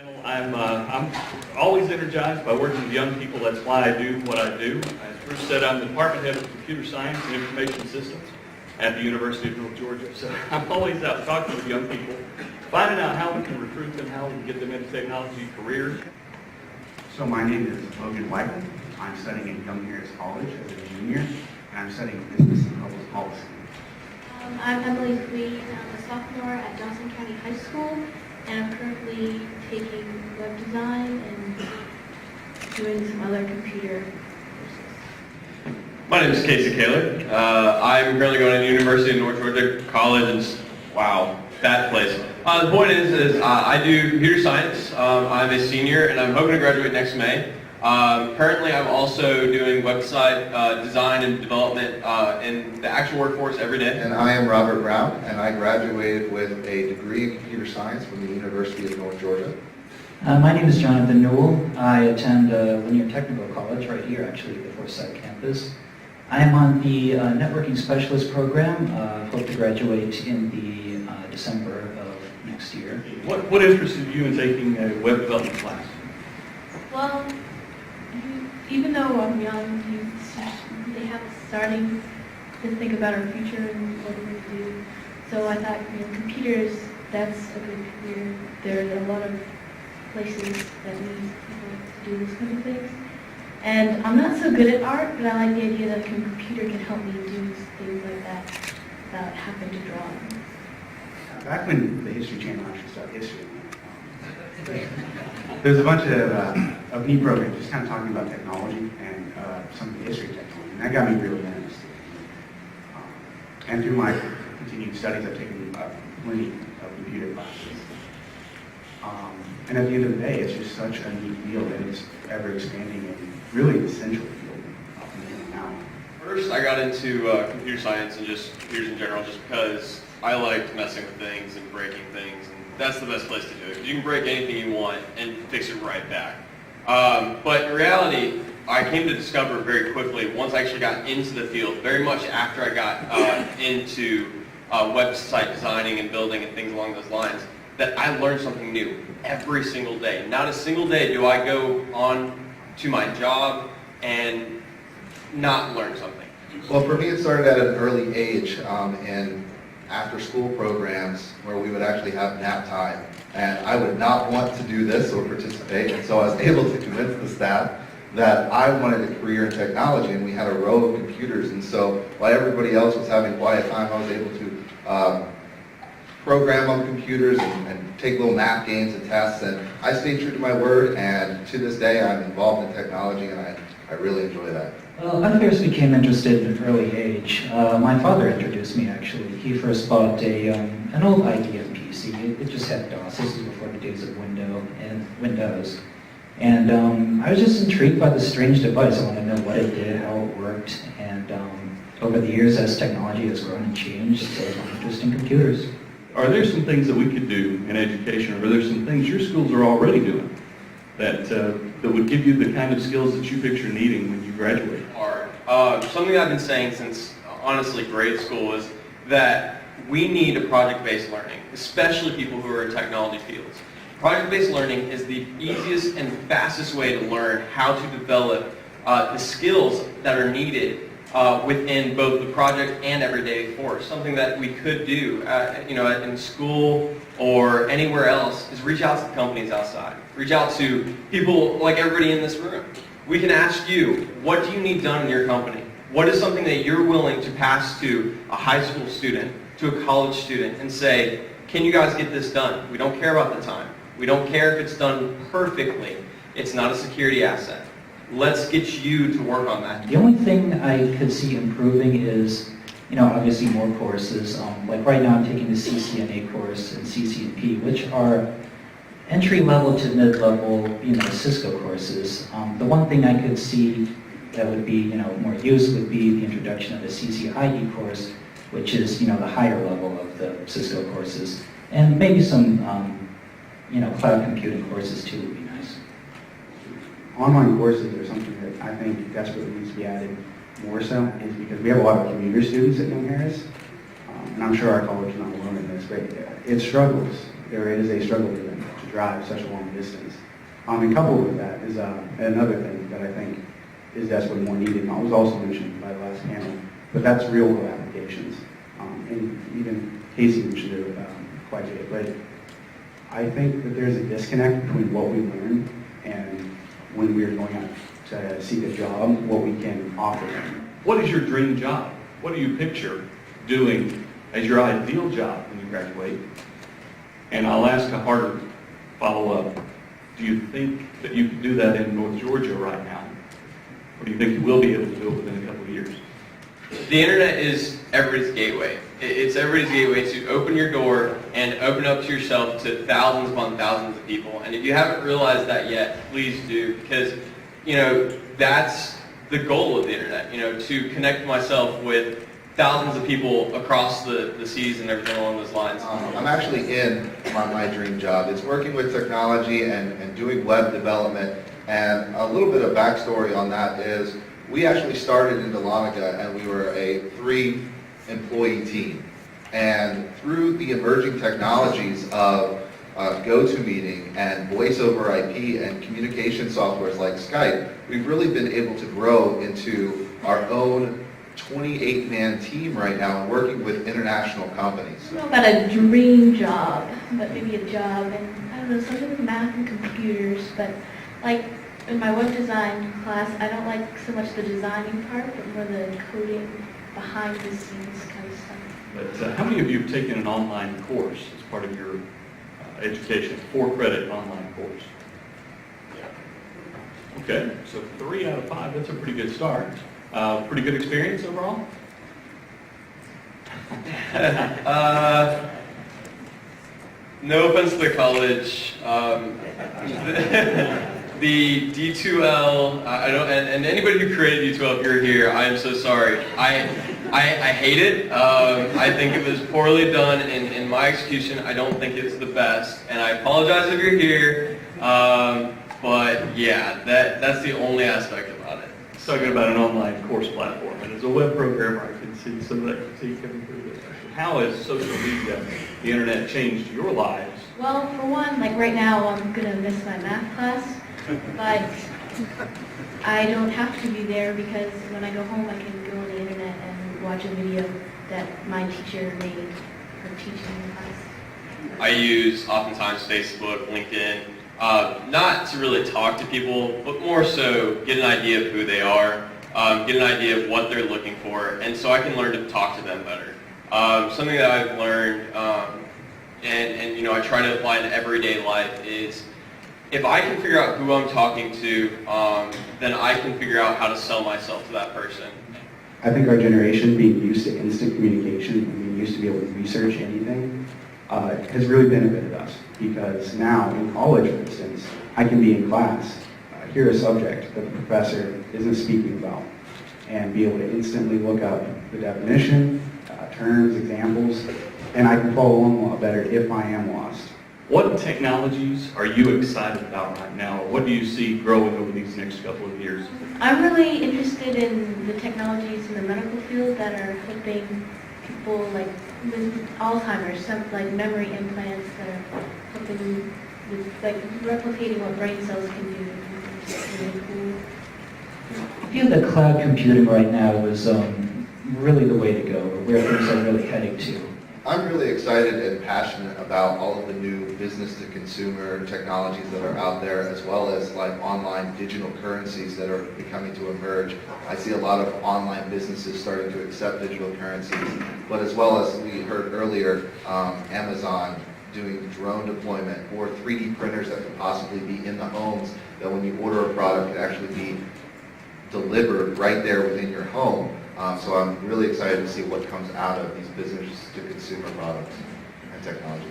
I'm always energized by working with young people. That's why I do what I do. As Bruce said, I'm the department head of computer science and information systems at the University of North Georgia. So I'm always out talking with young people, finding out how we can recruit them, how we can get them into technology careers. So my name is Logan White. I'm studying at Young Harris College as a junior, and I'm studying business and public policy. I'm Emily Queen. I'm a sophomore at Johnson County High School, and I'm currently taking web design and doing some other computer courses. My name is Casey Kaler. I'm currently going to the University of North Georgia College, and wow, that place. The point is I do computer science. I'm a senior, and I'm hoping to graduate next May. Currently, I'm also doing website design and development in the actual workforce every day. And I am Robert Brown, and I graduated with a degree in computer science from the University of North Georgia. My name is Jonathan Newell. I attend Linear Technical College right here, actually, the Forsyth campus. I am on the networking specialist program. Hope to graduate in the December of next year. What interested you in taking a web development class? Well, even though I'm young, they have starting to think about our future and what we're going to do. So I thought, computers, that's a good career. There are a lot of places that need people to do this kind of things. And I'm not so good at art, but I like the idea that a computer can help me do things like that without having to draw them. Back when the History Channel actually started history, there's a bunch of neat programs just kind of talking about technology and some of the history of technology, and that got me really interested. And through my continued studies, I've taken plenty of computer classes. And at the end of the day, it's just such a neat field, and it's ever expanding and really an essential field now. First, I got into computer science and just computers in general just because I liked messing with things and breaking things, and that's the best place to do it, because you can break anything you want and fix it right back. But in reality, I came to discover very quickly, once I actually got into the field, very much after I got into website designing and building and things along those lines, that I learned something new every single day. Not a single day do I go on to my job and not learn something. Well, for me, it started at an early age in after-school programs where we would actually have nap time. And I would not want to do this or participate, and so I was able to convince the staff that I wanted a career in technology, and we had a row of computers, and so while everybody else was having quiet time, I was able to program on computers and take little math games and tests, and I stayed true to my word, and to this day I'm involved in technology, and I really enjoy that. Well, I first became interested in an early age. My father introduced me, actually. He first bought an old IBM PC. It just had DOS. This was before the days of Windows. And I was just intrigued by this strange device. I wanted to know what it did, how it worked, and over the years, as technology has grown and changed, so my interest in computers. Are there some things that we could do in education, or are there some things your schools are already doing that would give you the kind of skills that you picture needing when you graduate? Something I've been saying since, honestly, grade school is that we need a project-based learning, especially people who are in technology fields. Project-based learning is the easiest and fastest way to learn how to develop the skills that are needed within both the project and everyday course. Something that we could do in school or anywhere else is reach out to the companies outside. Reach out to people like everybody in this room. We can ask you, what do you need done in your company? What is something that you're willing to pass to a high school student, to a college student, and say, can you guys get this done? We don't care about the time. We don't care if it's done perfectly. It's not a security asset. Let's get you to work on that. The only thing I could see improving is, obviously more courses. Like right now I'm taking the CCNA course and CCNP, which are entry-level to mid-level, Cisco courses. The one thing I could see that would be, more use would be the introduction of the CCIE course, which is, the higher level of the Cisco courses. And maybe some, cloud computing courses too would be nice. Online courses are something that I think desperately needs to be added more so, is because we have a lot of commuter students at Young Harris, and I'm sure our college is not alone in this, but it struggles. There is a struggle for them to drive such a long distance. And coupled with that is another thing that I think is desperately more needed, and it was also mentioned by the last panel, but that's real-world applications. And even Casey mentioned it quite a bit, but I think that there's a disconnect between what we learn and when we're going out to seek a job, what we can offer them. What is your dream job? What do you picture doing as your ideal job when you graduate? And I'll ask a harder follow-up. Do you think that you can do that in North Georgia right now? Or do you think you will be able to do it within a couple of years? The internet is everybody's gateway. It's everybody's gateway to open your door and open up to yourself to thousands upon thousands of people. And if you haven't realized that yet, please do, because, you know, that's the goal of the internet, you know, to connect myself with thousands of people across the seas and everything along those lines. I'm actually in my dream job. It's working with technology and doing web development. And a little bit of backstory on that is we actually started in Dahlonega and we were a 3-employee team. And through the emerging technologies of GoToMeeting and voice over IP and communication softwares like Skype, we've really been able to grow into our own 28-man team right now and working with international companies. I don't know about a dream job, but maybe a job, and I don't know, something with math and computers, but like in my web design class, I don't like so much the designing part, but more the coding behind the scenes kind of stuff. But how many of you have taken an online course as part of your education, 4-credit online course? Okay, so 3 out of 5, that's a pretty good start. Pretty good experience overall? No offense to the college. The D2L, I don't, and anybody who created D2L, if you're here, I am so sorry. I hate it. I think it was poorly done in my execution. I don't think it's the best, and I apologize if you're here. But yeah, that's the only aspect about it. It's talking about an online course platform, and as a web programmer, I can see some of that critique coming through this. How has social media, the internet, changed your lives? Well, for one, like right now, I'm going to miss my math class, but I don't have to be there because when I go home, I can go on the internet and watch a video that my teacher made for teaching the class. I use oftentimes Facebook, LinkedIn, not to really talk to people, but more so get an idea of who they are, get an idea of what they're looking for, and so I can learn to talk to them better. Something that I've learned, and you know, I try to apply in everyday life is, if I can figure out who I'm talking to, then I can figure out how to sell myself to that person. I think our generation, being used to instant communication and being used to be able to research anything, has really benefited us. Because now, in college, for instance, I can be in class, hear a subject that the professor isn't speaking about, and be able to instantly look up the definition, terms, examples, and I can follow along a lot better if I am lost. What technologies are you excited about right now? What do you see growing over these next couple of years? I'm really interested in the technologies in the medical field that are helping people like with Alzheimer's, some like memory implants that are helping with like replicating what brain cells can do. It's really cool. I feel that cloud computing right now is really the way to go, or where things are really heading to. I'm really excited and passionate about all of the new business-to-consumer technologies that are out there, as well as like online digital currencies that are becoming to emerge. I see a lot of online businesses starting to accept digital currencies, but as well as we heard earlier, Amazon doing drone deployment or 3D printers that could possibly be in the homes, that when you order a product, could actually be delivered right there within your home. So I'm really excited to see what comes out of these business-to-consumer products and technology.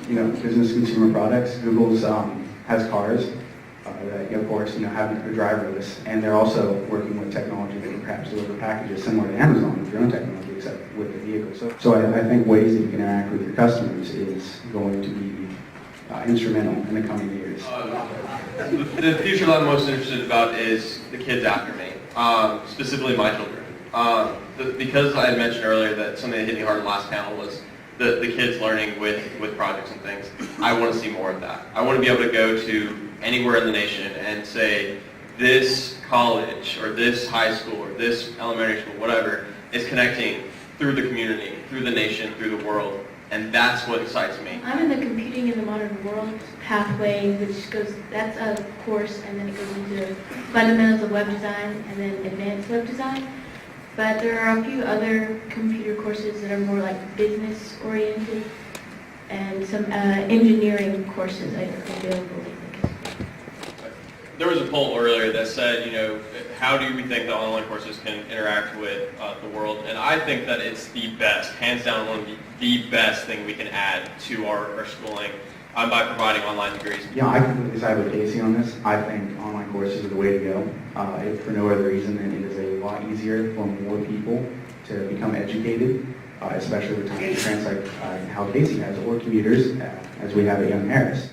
You know, business consumer products. Google's has cars that, of course, you know, have a driverless, and they're also working with technology that can perhaps deliver packages similar to Amazon, drone technology, except with the vehicle. So I think ways that you can interact with your customers is going to be instrumental in the coming years. The future that I'm most interested about is the kids after me, specifically my children. Because I had mentioned earlier that something that hit me hard in the last panel was the kids learning with projects and things. I want to see more of that. I want to be able to go to anywhere in the nation and say, this college or this high school or this elementary school, whatever, is connecting through the community, through the nation, through the world, and that's what excites me. I'm in the Computing in the Modern World pathway, which goes, that's a course, and then it goes into Fundamentals of Web Design and then Advanced Web Design. But there are a few other computer courses that are more like business oriented and some engineering courses I think available. There was a poll earlier that said, you know, how do we think that online courses can interact with the world? And I think that it's the best, hands down, one of the best thing we can add to our schooling by providing online degrees. Yeah, I completely side with Casey on this. I think online courses are the way to go, if for no other reason than it is a lot easier for more people to become educated, especially with time constraints like how Casey has, or commuters, as we have at Young Harris.